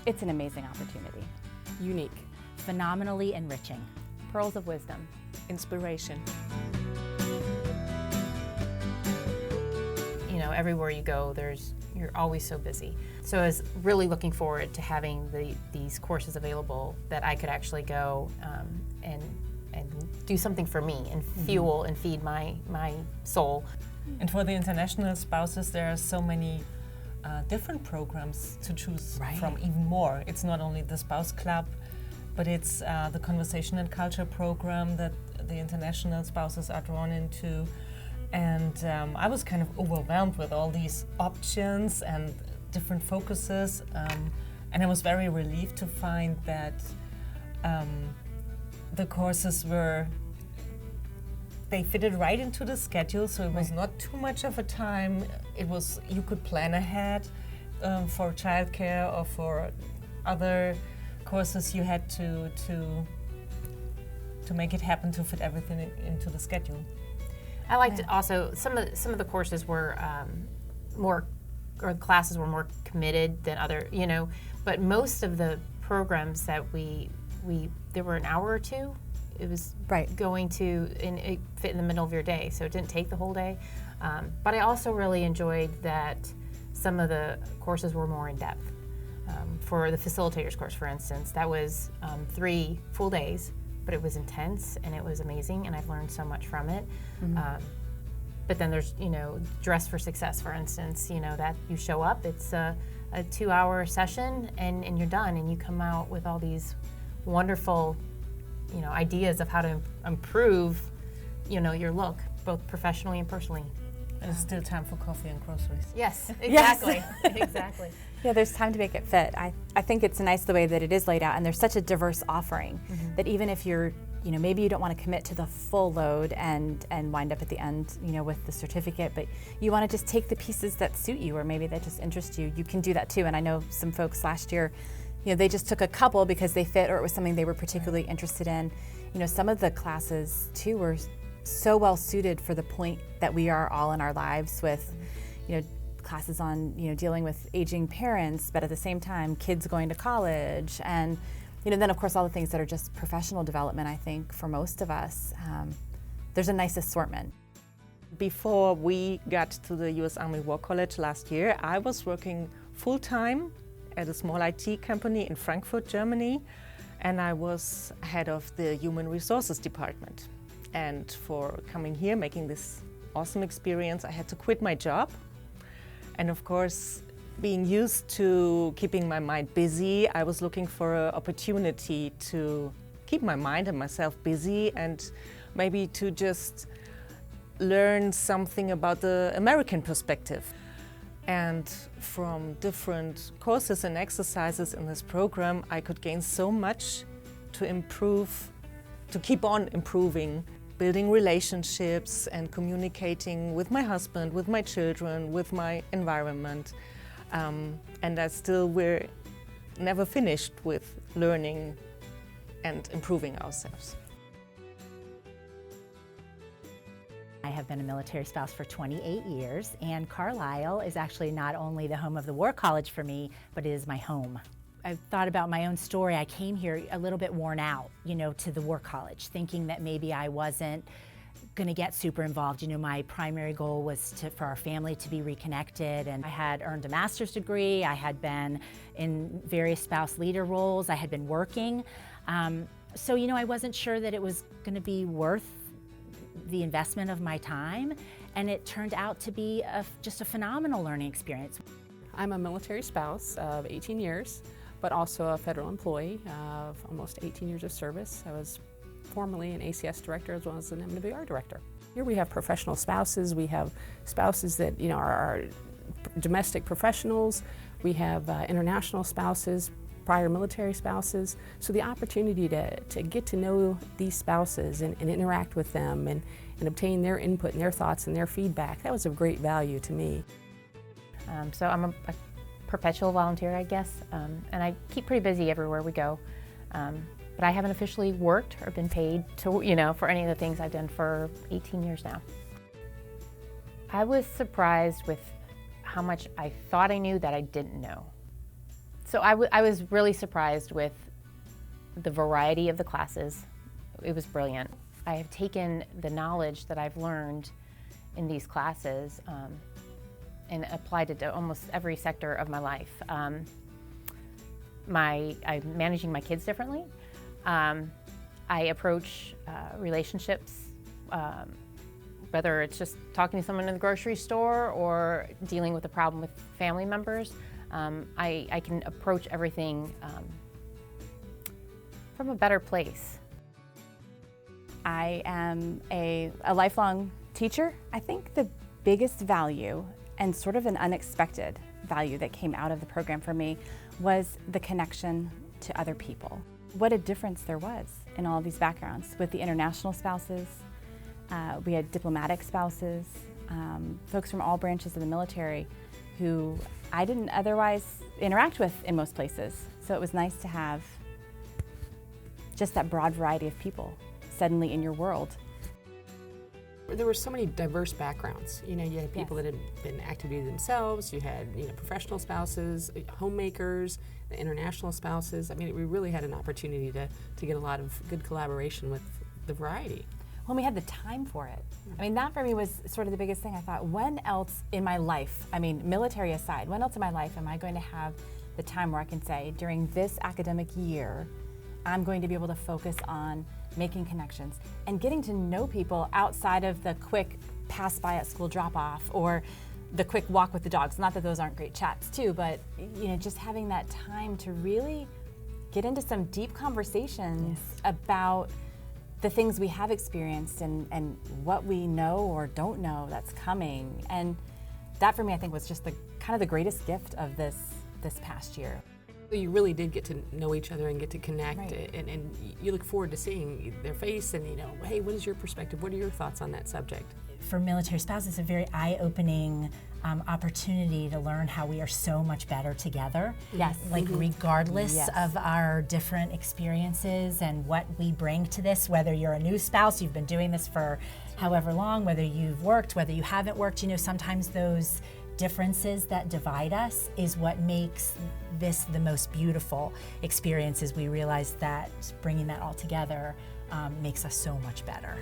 It's an amazing opportunity. Unique. Phenomenally enriching. Pearls of wisdom. Inspiration. You know, everywhere you go, you're always so busy. So I was really looking forward to having these courses available that I could actually go and do something for me and fuel and feed my soul. And for the international spouses, there are so many different programs to choose from, even more. It's not only the spouse club, but it's the conversation and culture program that the international spouses are drawn into. And I was kind of overwhelmed with all these options and different focuses. And I was very relieved to find that the courses they fitted right into the schedule, so it was not too much of a time. It was, you could plan ahead for childcare or for other courses. You had to make it happen, to fit everything into the schedule. I liked also some of the courses were more, or the classes were more committed than other, you know. But most of the programs that there were an hour or two. It was going to, and it fit in the middle of your day, so it didn't take the whole day. But I also really enjoyed that some of the courses were more in depth. For the facilitators course, for instance, that was 3 full days, but it was intense and it was amazing, and I've learned so much from it. But then there's, you know, Dress for Success, for instance, you know, that you show up, it's a 2-hour session and you're done, and you come out with all these wonderful, you know, ideas of how to improve, you know, your look, both professionally and personally. And it's still time for coffee and groceries. Yes, exactly. Yes. Exactly. Yeah, there's time to make it fit. I think it's nice the way that it is laid out, and there's such a diverse offering that even if you're, you know, maybe you don't want to commit to the full load and wind up at the end, you know, with the certificate, but you want to just take the pieces that suit you or maybe that just interest you, you can do that too. And I know some folks last year, you know, they just took a couple because they fit or it was something they were particularly interested in. You know, some of the classes too were so well suited for the point that we are all in our lives with, you know, classes on, you know, dealing with aging parents, but at the same time, kids going to college. And, you know, then of course all the things that are just professional development, I think, for most of us. There's a nice assortment. Before we got to the U.S. Army War College last year, I was working full-time at a small IT company in Frankfurt, Germany, and I was head of the Human Resources Department. And for coming here, making this awesome experience, I had to quit my job. And of course, being used to keeping my mind busy, I was looking for an opportunity to keep my mind and myself busy and maybe to just learn something about the American perspective. And from different courses and exercises in this program, I could gain so much to improve, to keep on improving, building relationships and communicating with my husband, with my children, with my environment. And we're never finished with learning and improving ourselves. I have been a military spouse for 28 years, and Carlisle is actually not only the home of the War College for me, but it is my home. I've thought about my own story. I came here a little bit worn out, you know, to the War College, thinking that maybe I wasn't going to get super involved. You know, my primary goal was for our family to be reconnected, and I had earned a master's degree. I had been in various spouse leader roles. I had been working. So, you know, I wasn't sure that it was going to be worth the investment of my time, and it turned out to be just a phenomenal learning experience. I'm a military spouse of 18 years, but also a federal employee of almost 18 years of service. I was formerly an ACS director as well as an MWR director. Here we have professional spouses. We have spouses that, you know, are domestic professionals. We have international spouses, prior military spouses. So the opportunity to get to know these spouses and interact with them and obtain their input and their thoughts and their feedback, that was of great value to me. So I'm a perpetual volunteer, I guess, and I keep pretty busy everywhere we go. But I haven't officially worked or been paid to, you know, for any of the things I've done for 18 years now. I was surprised with how much I thought I knew that I didn't know. So I was really surprised with the variety of the classes. It was brilliant. I have taken the knowledge that I've learned in these classes and applied it to almost every sector of my life. I'm managing my kids differently. I approach relationships, whether it's just talking to someone in the grocery store or dealing with a problem with family members. I can approach everything from a better place. I am a lifelong teacher. I think the biggest value and sort of an unexpected value that came out of the program for me was the connection to other people. What a difference there was in all of these backgrounds. With the international spouses, we had diplomatic spouses, folks from all branches of the military who I didn't otherwise interact with in most places. So it was nice to have just that broad variety of people suddenly in your world. There were so many diverse backgrounds. You had people that had been active duty themselves, you had professional spouses, homemakers, the international spouses. I mean, we really had an opportunity to get a lot of good collaboration with the variety. When we had the time for it. I mean, that for me was sort of the biggest thing. I thought, when else in my life, I mean, military aside, when else in my life am I going to have the time where I can say, during this academic year, I'm going to be able to focus on making connections and getting to know people outside of the quick pass by at school drop off or the quick walk with the dogs. Not that those aren't great chats too, but just having that time to really get into some deep conversations about the things we have experienced and what we know or don't know that's coming. And that for me, I think, was just the kind of the greatest gift of this past year. You really did get to know each other and get to connect, Right. and you look forward to seeing their face and hey, what is your perspective? What are your thoughts on that subject? For military spouses, it's a very eye-opening opportunity to learn how we are so much better together. Yes. Like regardless Yes. of our different experiences and what we bring to this, whether you're a new spouse, you've been doing this for however long, whether you've worked, whether you haven't worked, sometimes those differences that divide us is what makes this the most beautiful experience. As we realize that bringing that all together makes us so much better.